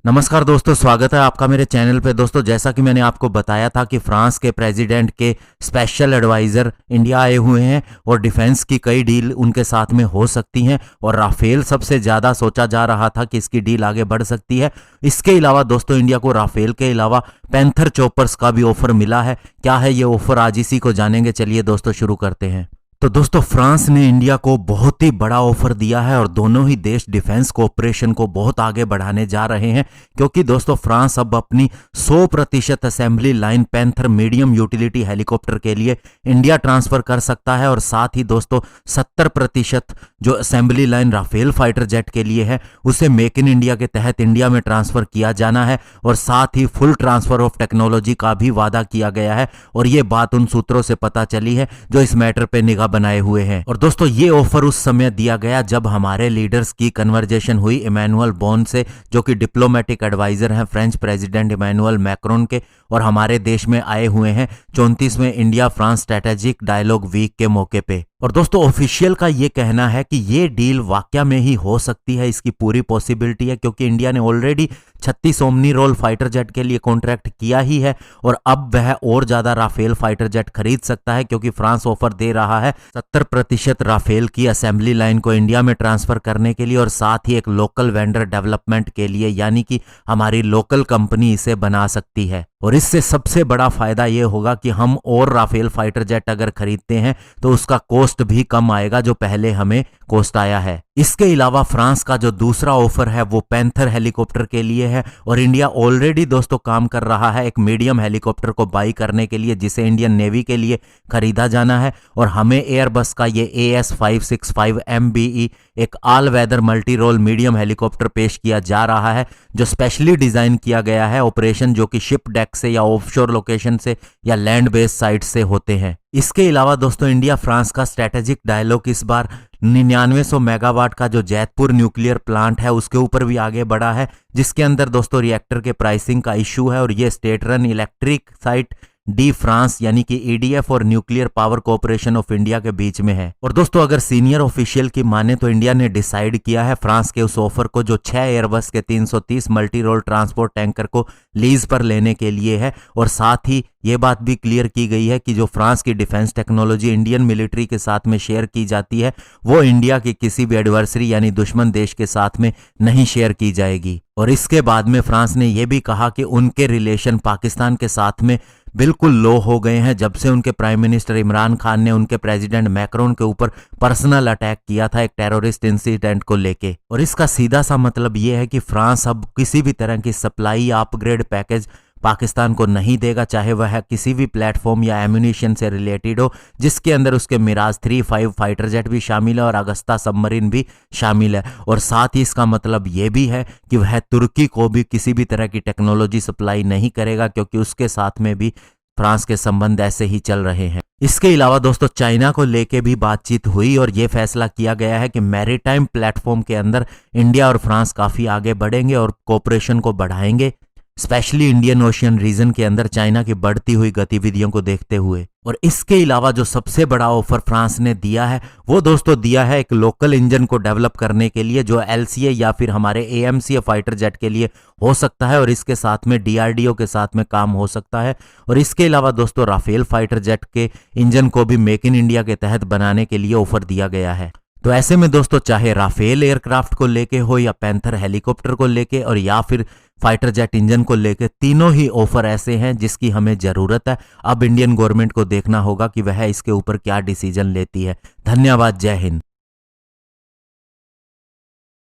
नमस्कार दोस्तों, स्वागत है आपका मेरे चैनल पे। दोस्तों, जैसा कि मैंने आपको बताया था कि फ्रांस के प्रेसिडेंट के स्पेशल एडवाइज़र इंडिया आए हुए हैं और डिफेंस की कई डील उनके साथ में हो सकती हैं और राफेल सबसे ज़्यादा सोचा जा रहा था कि इसकी डील आगे बढ़ सकती है। इसके अलावा दोस्तों, इंडिया को राफेल के अलावा पैंथर चॉपर्स का भी ऑफर मिला है। क्या है ये ऑफर, आज इसी को जानेंगे। चलिए दोस्तों, शुरू करते हैं। तो दोस्तों, फ्रांस ने इंडिया को बहुत ही बड़ा ऑफर दिया है और दोनों ही देश डिफेंस कोऑपरेशन को बहुत आगे बढ़ाने जा रहे हैं, क्योंकि दोस्तों फ्रांस अब अपनी 100% assembly line panther medium utility helicopter के लिए इंडिया ट्रांसफर कर सकता है और साथ ही दोस्तों 70% जो assembly line Rafale fighter jet के लिए है उसे मेक इन इंडिया के तहत इंडिया में ट्रांसफर किया जाना है और साथ ही फुल ट्रांसफर ऑफ टेक्नोलॉजी का भी वादा किया गया है। और ये बात उन सूत्रों से पता चली है जो इस मैटर पे निगाह बनाए हुए हैं। और दोस्तों, ये ऑफर उस समय दिया गया जब हमारे लीडर्स की कन्वर्जेशन हुई इमैनुअल बॉन से, जो कि डिप्लोमेटिक एडवाइजर हैं फ्रेंच प्रेसिडेंट इमैनुअल मैक्रोन के, और हमारे देश में आए हुए हैं 34वें India France strategic dialogue week के मौके पे। और दोस्तों, ऑफिशियल का ये कहना है कि ये डील वाकया में ही हो सकती है, इसकी पूरी पॉसिबिलिटी है, क्योंकि इंडिया ने already 36 omni role fighter jet के लिए कॉन्ट्रैक्ट किया ही है और अब वह और ज्यादा राफेल फाइटर जेट खरीद सकता है, क्योंकि फ्रांस ऑफर दे रहा है 70% राफेल की असेंबली लाइन को इंडिया में ट्रांसफर करने के लिए और साथ ही एक लोकल वेंडर डेवलपमेंट के लिए, यानी कि हमारी लोकल कंपनी इसे बना सकती है। और इससे सबसे बड़ा फायदा यह होगा कि हम और राफेल फाइटर जेट अगर खरीदते हैं तो उसका कॉस्ट भी कम आएगा जो पहले हमें कॉस्ट आया है। इसके अलावा फ्रांस का जो दूसरा ऑफर है वो पैंथर हेलीकॉप्टर के लिए है और इंडिया ऑलरेडी दोस्तों काम कर रहा है एक मीडियम हेलीकॉप्टर को बाई करने के लिए, जिसे इंडियन नेवी के लिए खरीदा जाना है। और हमें एयरबस का ये AS565 MBE एक all weather multi role medium helicopter पेश किया जा रहा है, जो स्पेशली डिजाइन किया गया है ऑपरेशन जो कि शिप डेक से या ऑफशोर लोकेशन से या लैंड बेस्ड साइट से होते हैं। इसके अलावा दोस्तों, इंडिया फ्रांस का स्ट्रेटेजिक डायलॉग इस बार 9900 मेगावाट का जो जैतपुर न्यूक्लियर प्लांट है उसके ऊपर भी आगे बढ़ा है, जिसके अंदर दोस्तों रिएक्टर के प्राइसिंग का इशू है और ये state run electric site D France यानी कि EDF और nuclear power corporation of India के बीच में है। और दोस्तों, अगर सीनियर ऑफिशियल की माने तो इंडिया ने डिसाइड किया है फ्रांस के उस ऑफर को जो 6 एयरबस के 330 मल्टी रोल ट्रांसपोर्ट टैंकर को लीज पर लेने के लिए है। और साथ ही ये बात भी क्लियर की गई है कि जो फ्रांस की डिफेंस टेक्नोलॉजी इंडियन मिलिट्री के साथ में शेयर की जाती है वो इंडिया के किसी भी एडवर्सरी यानी दुश्मन देश के साथ में नहीं शेयर की जाएगी। और इसके बाद में फ्रांस ने यह भी कहा कि उनके रिलेशन पाकिस्तान के साथ में बिल्कुल लो हो गए हैं जब से उनके प्राइम मिनिस्टर इमरान खान ने उनके प्रेसिडेंट मैक्रोन के ऊपर पर्सनल अटैक किया था एक टेररिस्ट इंसिडेंट को लेके। और इसका सीधा सा मतलब यह है कि फ्रांस अब किसी भी तरह की सप्लाई या अपग्रेड पैकेज पाकिस्तान को नहीं देगा, चाहे वह किसी भी प्लेटफॉर्म या एम्यूनिशन से रिलेटेड हो, जिसके अंदर उसके मिराज 35 फाइटर जेट भी शामिल है और अगस्ता सबमरीन भी शामिल है। और साथ ही इसका मतलब यह भी है कि वह तुर्की को भी किसी भी तरह की टेक्नोलॉजी सप्लाई नहीं करेगा, क्योंकि उसके साथ में भी फ्रांस के संबंध ऐसे ही चल रहे हैं। इसके अलावा दोस्तों, चाइना को लेके भी बातचीत हुई और यह फैसला किया गया है कि मैरीटाइम प्लेटफॉर्म के अंदर इंडिया और फ्रांस काफी आगे बढ़ेंगे और कोऑपरेशन को बढ़ाएंगे, स्पेशली इंडियन ओशियन रीजन के अंदर चाइना की बढ़ती हुई गतिविधियों को देखते हुए। और इसके अलावा जो सबसे बड़ा ऑफर फ्रांस ने दिया है वो दोस्तों दिया है एक लोकल इंजन को डेवलप करने के लिए जो LCA या फिर हमारे AMCA फाइटर जेट के लिए हो सकता है और इसके साथ में DRDO के साथ में काम हो सकता है। और इसके अलावा दोस्तों, राफेल फाइटर जेट के इंजन को भी मेक इन इंडिया के तहत बनाने के लिए ऑफर दिया गया है। तो ऐसे में दोस्तों, चाहे राफेल एयरक्राफ्ट को लेके हो या पैंथर हेलीकॉप्टर को लेके और या फिर फाइटर जेट इंजन को लेके, तीनों ही ऑफर ऐसे हैं जिसकी हमें जरूरत है। अब इंडियन गवर्नमेंट को देखना होगा कि वह इसके ऊपर क्या डिसीजन लेती है। धन्यवाद, जय हिंद।